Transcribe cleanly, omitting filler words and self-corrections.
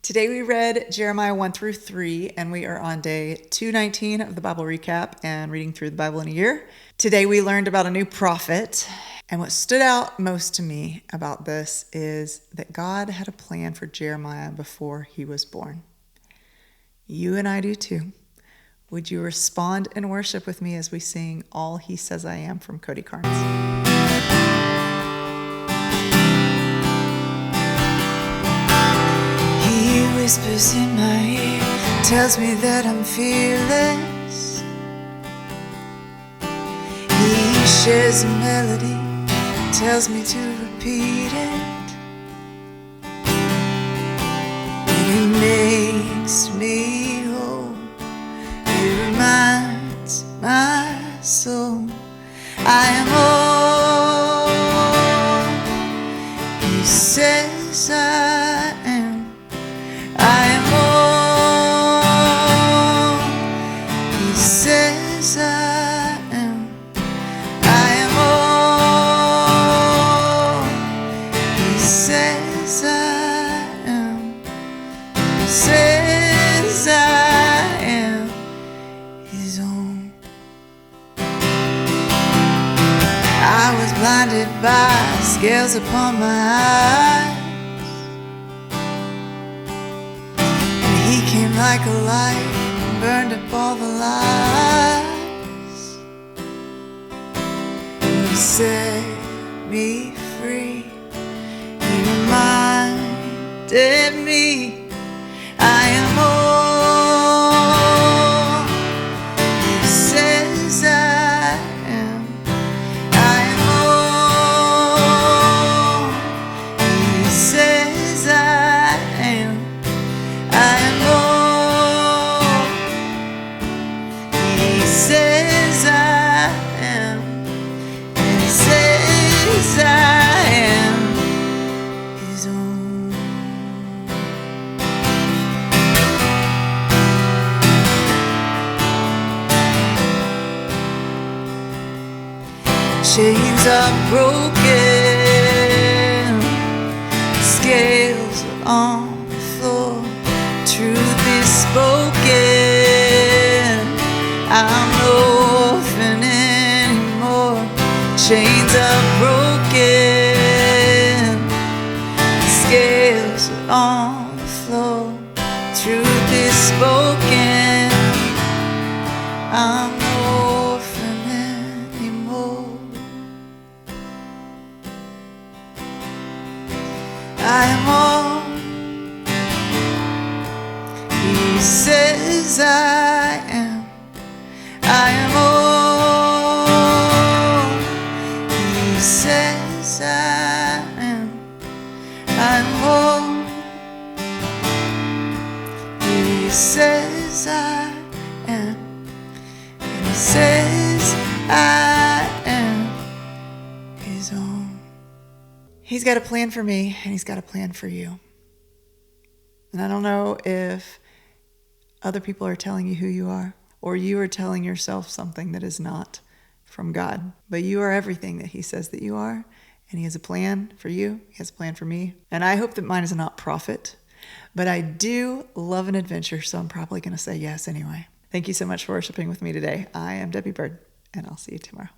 Today we read Jeremiah 1 through 3, and we are on day 219 of the Bible recap and reading through the Bible in a year. Today we learned about a new prophet, and what stood out most to me about this is that God had a plan for Jeremiah before he was born. You and I do too. Would you respond in worship with me as we sing All He Says I Am from Cody Carnes? Whispers in my ear, tells me that I'm fearless. He shares a melody, tells me to repeat it. And he makes me whole, he reminds my soul I am all he says I am. I am all he says I am. I am all he says I am. He says I am his own. I was blinded by scales upon my eyes. He came like a light and burned up all the lies. And he set me free. He reminded me I am all he says I am. I am all he says I am. I am all he says I am, and he says I am his own. Chains are broken, scales are on the floor. Truth is spoken, I'm no orphan anymore. Chains are broken, scales are on the floor. Truth is spoken, I'm no orphan anymore. I am all he says I am. I am all he says I am. I'm all he says I am. And he says I am his own. He's got a plan for me, and he's got a plan for you. And I don't know if other people are telling you who you are, or you are telling yourself something that is not from God. But you are everything that he says that you are, and he has a plan for you. He has a plan for me. And I hope that mine is not profit, but I do love an adventure, so I'm probably going to say yes anyway. Thank you so much for worshiping with me today. I am Debbie Byrd, and I'll see you tomorrow.